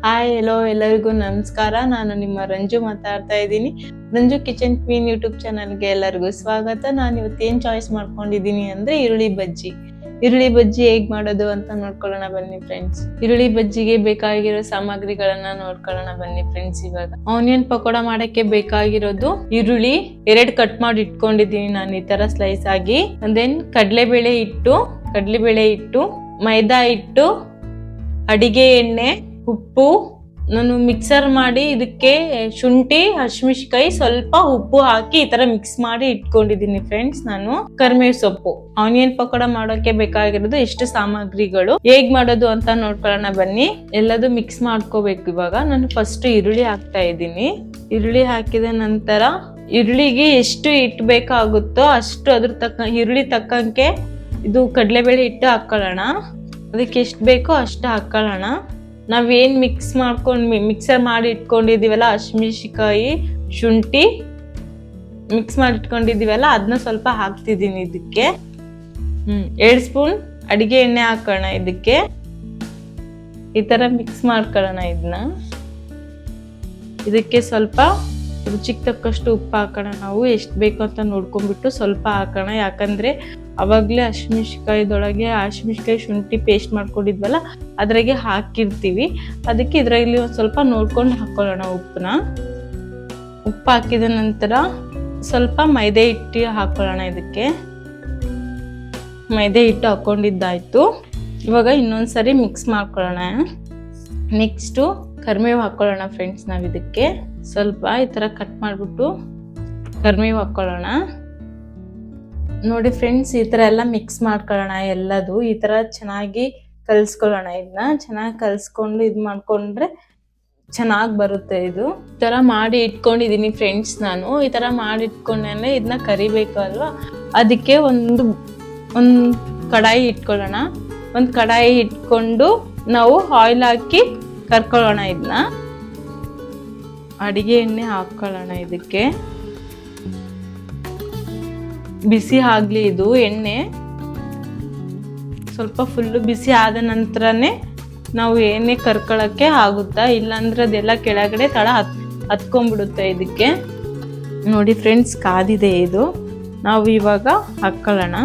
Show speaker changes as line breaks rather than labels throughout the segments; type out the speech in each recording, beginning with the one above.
Hi ಎಲ್ಲೋ ಎಲ್ಲರಿಗೂ ನಮಸ್ಕಾರ. ನಾನು ನಿಮ್ಮ ರಂಜು ಮಾತಾಡ್ತಾ ಇದ್ದೀನಿ. ರಂಜು ಕಿಚನ್ ಕ್ವೀನ್ ಯೂಟ್ಯೂಬ್ ಚಾನಲ್ಗೆ ಎಲ್ಲರಿಗೂ ಸ್ವಾಗತ. ನಾನು ಇವತ್ತೇನು ಚಾಯ್ಸ್ ಮಾಡ್ಕೊಂಡಿದ್ದೀನಿ ಅಂದರೆ ಈರುಳ್ಳಿ ಬಜ್ಜಿ ಹೇಗ್ ಮಾಡೋದು ಅಂತ ನೋಡ್ಕೊಳ್ಳೋಣ ಬನ್ನಿ ಫ್ರೆಂಡ್ಸ್. ಈರುಳ್ಳಿ ಬಜ್ಜಿಗೆ ಬೇಕಾಗಿರೋ ಸಾಮಗ್ರಿಗಳನ್ನ ನೋಡ್ಕೊಳ್ಳೋಣ ಬನ್ನಿ ಫ್ರೆಂಡ್ಸ್. ಇವಾಗ ಆನಿಯನ್ ಪಕೋಡ ಮಾಡಕ್ಕೆ ಬೇಕಾಗಿರೋದು ಈರುಳ್ಳಿ 2 ಕಟ್ ಮಾಡಿ ಇಟ್ಕೊಂಡಿದ್ದೀನಿ ನಾನು ಈ ತರ ಸ್ಲೈಸ್ ಆಗಿ. ದೆನ್ ಕಡಲೆಬೇಳೆ ಹಿಟ್ಟು, ಮೈದಾ ಹಿಟ್ಟು, ಅಡಿಗೆ ಎಣ್ಣೆ, ಉಪ್ಪು. ನಾನು ಮಿಕ್ಸರ್ ಮಾಡಿ ಇದಕ್ಕೆ ಶುಂಠಿ, ಹಸಿಮೆಣಸಿನಕಾಯಿ, ಸ್ವಲ್ಪ ಉಪ್ಪು ಹಾಕಿ ಈ ತರ ಮಿಕ್ಸ್ ಮಾಡಿ ಇಟ್ಕೊಂಡಿದ್ದೀನಿ ಫ್ರೆಂಡ್ಸ್. ನಾನು ಕರಿಬೇವು ಸೊಪ್ಪು. ಆನಿಯನ್ ಪಕೋಡ ಮಾಡೋಕೆ ಬೇಕಾಗಿರೋದು ಇಷ್ಟು ಸಾಮಗ್ರಿಗಳು. ಹೇಗ್ ಮಾಡೋದು ಅಂತ ನೋಡ್ಕೊಳ್ಳೋಣ ಬನ್ನಿ. ಎಲ್ಲದು ಮಿಕ್ಸ್ ಮಾಡ್ಕೋಬೇಕು. ಇವಾಗ ನಾನು ಫಸ್ಟ್ ಈರುಳ್ಳಿ ಹಾಕ್ತಾ ಇದ್ದೀನಿ. ಈರುಳ್ಳಿ ಹಾಕಿದ ನಂತರ ಈರುಳ್ಳಿಗೆ ಎಷ್ಟು ಹಿಟ್ಟು ಬೇಕಾಗುತ್ತೋ ಅಷ್ಟು ಈರುಳ್ಳಿ ತಕ್ಕಂಗೆ ಇದು ಕಡಲೆಬೇಳೆ ಹಿಟ್ಟು ಹಾಕೊಳ್ಳೋಣ. ಅದಕ್ಕೆ ಎಷ್ಟು ಬೇಕೋ ಅಷ್ಟು ಹಾಕೊಳ್ಳೋಣ. ನಾವೇನು ಮಿಕ್ಸರ್ ಮಾಡಿ ಇಟ್ಕೊಂಡಿದ್ದೀವಲ್ಲ, ಹಸಿಮೆಣಸಿನಕಾಯಿ, ಶುಂಠಿ ಮಿಕ್ಸ್ ಮಾಡಿ ಇಟ್ಕೊಂಡಿದ್ದೀವಲ್ಲ ಅದನ್ನ ಸ್ವಲ್ಪ ಹಾಕ್ತಿದ್ದೀನಿ ಇದಕ್ಕೆ. 2 ಸ್ಪೂನ್ ಅಡಿಗೆ ಎಣ್ಣೆ ಹಾಕೋಣ ಇದಕ್ಕೆ. ಈ ತರ ಮಿಕ್ಸ್ ಮಾಡ್ಕೊಳ್ಳೋಣ ಇದನ್ನ. ಇದಕ್ಕೆ ಸ್ವಲ್ಪ ರುಚಿಗೆ ತಕ್ಕಷ್ಟು ಉಪ್ಪು ಹಾಕೋಣ. ನಾವು ಎಷ್ಟು ಬೇಕು ಅಂತ ನೋಡ್ಕೊಂಡ್ಬಿಟ್ಟು ಸ್ವಲ್ಪ ಹಾಕೋಣ. ಯಾಕಂದ್ರೆ ಅವಾಗಲೇ ಹಸಿಮೆಣಸಿನಕಾಯಿದೊಳಗೆ ಹಸಿಮೆಣಸಿನಕಾಯಿ ಶುಂಠಿ ಪೇಸ್ಟ್ ಮಾಡ್ಕೊಂಡಿದ್ವಲ್ಲ ಅದ್ರಾಗೆ ಹಾಕಿರ್ತೀವಿ. ಅದಕ್ಕೆ ಇದರಲ್ಲಿ ಒಂದು ಸ್ವಲ್ಪ ನೋಡ್ಕೊಂಡು ಹಾಕೊಳ್ಳೋಣ ಉಪ್ಪನ್ನ. ಉಪ್ಪು ಹಾಕಿದ ನಂತರ ಸ್ವಲ್ಪ ಮೈದಾ ಹಿಟ್ಟು ಹಾಕೊಳ್ಳೋಣ ಇದಕ್ಕೆ. ಮೈದಾ ಹಿಟ್ಟು ಹಾಕೊಂಡಿದ್ದಾಯ್ತು. ಇವಾಗ ಇನ್ನೊಂದ್ಸರಿ ಮಿಕ್ಸ್ ಮಾಡ್ಕೊಳ್ಳೋಣ. ನೆಕ್ಸ್ಟು ಕರಿಬೇವು ಹಾಕೊಳ್ಳೋಣ ಫ್ರೆಂಡ್ಸ್. ನಾವು ಇದಕ್ಕೆ ಸ್ವಲ್ಪ ಈ ಥರ ಕಟ್ ಮಾಡಿಬಿಟ್ಟು ಕರಿಬೇವು ಹಾಕೊಳ್ಳೋಣ. ನೋಡಿ ಫ್ರೆಂಡ್ಸ್, ಈ ಥರ ಎಲ್ಲ ಮಿಕ್ಸ್ ಮಾಡ್ಕೊಳ್ಳೋಣ. ಎಲ್ಲದು ಈ ಥರ ಚೆನ್ನಾಗಿ ಕಲಿಸ್ಕೊಳ್ಳೋಣ. ಇದನ್ನ ಚೆನ್ನಾಗಿ ಕಲಿಸ್ಕೊಂಡು ಇದು ಮಾಡ್ಕೊಂಡ್ರೆ ಚೆನ್ನಾಗಿ ಬರುತ್ತೆ. ಇದು ಈ ಥರ ಮಾಡಿ ಇಟ್ಕೊಂಡಿದ್ದೀನಿ ಫ್ರೆಂಡ್ಸ್. ನಾನು ಈ ಥರ ಮಾಡಿ ಇಟ್ಕೊಂಡೆ ಇದನ್ನ ಕರಿಬೇಕು ಅಲ್ವಾ, ಅದಕ್ಕೆ ಒಂದು ಕಡಾಯಿ ಇಟ್ಕೊಳ್ಳೋಣ. ಒಂದು ಕಡಾಯಿ ಇಟ್ಕೊಂಡು ನಾವು ಆಯಿಲ್ ಹಾಕಿ ಕರ್ಕೊಳ್ಳೋಣ. ಇದನ್ನ ಅಡಿಗೆ ಎಣ್ಣೆ ಹಾಕೊಳ್ಳೋಣ. ಇದಕ್ಕೆ ಬಿಸಿ ಆಗ್ಲಿ ಇದು ಎಣ್ಣೆ. ಸ್ವಲ್ಪ ಫುಲ್ಲು ಬಿಸಿ ಆದ ನಂತರನೇ ನಾವು ಎಣ್ಣೆ ಕರ್ಕೊಳ್ಳೋಕ್ಕೆ ಆಗುತ್ತಾ, ಇಲ್ಲಾಂದ್ರೆ ಅದೆಲ್ಲ ಕೆಳಗಡೆ ತಳ ಹತ್ಕೊಂಡ್ಬಿಡುತ್ತೆ ಇದಕ್ಕೆ. ನೋಡಿ ಫ್ರೆಂಡ್ಸ್, ಕಾದಿದೆ ಇದು. ನಾವು ಇವಾಗ ಹಾಕೊಳ್ಳೋಣ.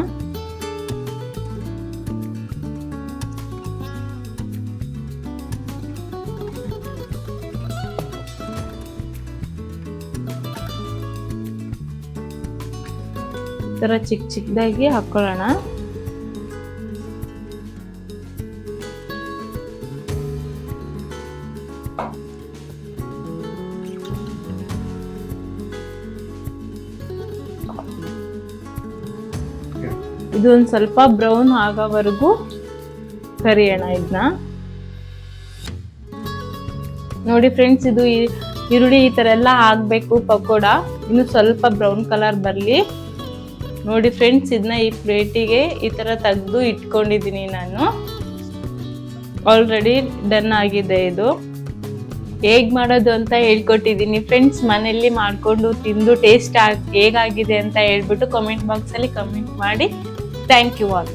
ಈ ಥರ ಚಿಕ್ಕದಾಗಿ ಹಾಕೊಳ್ಳೋಣ. ಇದೊಂದು ಸ್ವಲ್ಪ ಬ್ರೌನ್ ಆಗೋವರೆಗೂ ಕರಿಯೋಣ ಇದನ್ನ. ನೋಡಿ ಫ್ರೆಂಡ್ಸ್, ಇದು ಈರುಳ್ಳಿ ಈ ಥರ ಎಲ್ಲ ಆಗಬೇಕು ಪಕೋಡ. ಇನ್ನು ಸ್ವಲ್ಪ ಬ್ರೌನ್ ಕಲರ್ ಬರಲಿ. ನೋಡಿ ಫ್ರೆಂಡ್ಸ್, ಇದನ್ನ ಈ ಪ್ಲೇಟಿಗೆ ಈ ಥರ ತೆಗೆದು ಇಟ್ಕೊಂಡಿದ್ದೀನಿ ನಾನು. ಆಲ್ರೆಡಿ ಡನ್ ಆಗಿದೆ. ಇದು ಹೇಗೆ ಮಾಡೋದು ಅಂತ ಹೇಳ್ಕೊಟ್ಟಿದ್ದೀನಿ ಫ್ರೆಂಡ್ಸ್. ಮನೆಯಲ್ಲಿ ಮಾಡಿಕೊಂಡು ತಿಂದು ಟೇಸ್ಟ್ ಹೇಗಾಗಿದೆ ಅಂತ ಹೇಳ್ಬಿಟ್ಟು ಕಮೆಂಟ್ ಬಾಕ್ಸಲ್ಲಿ ಕಮೆಂಟ್ ಮಾಡಿ. Thank you all.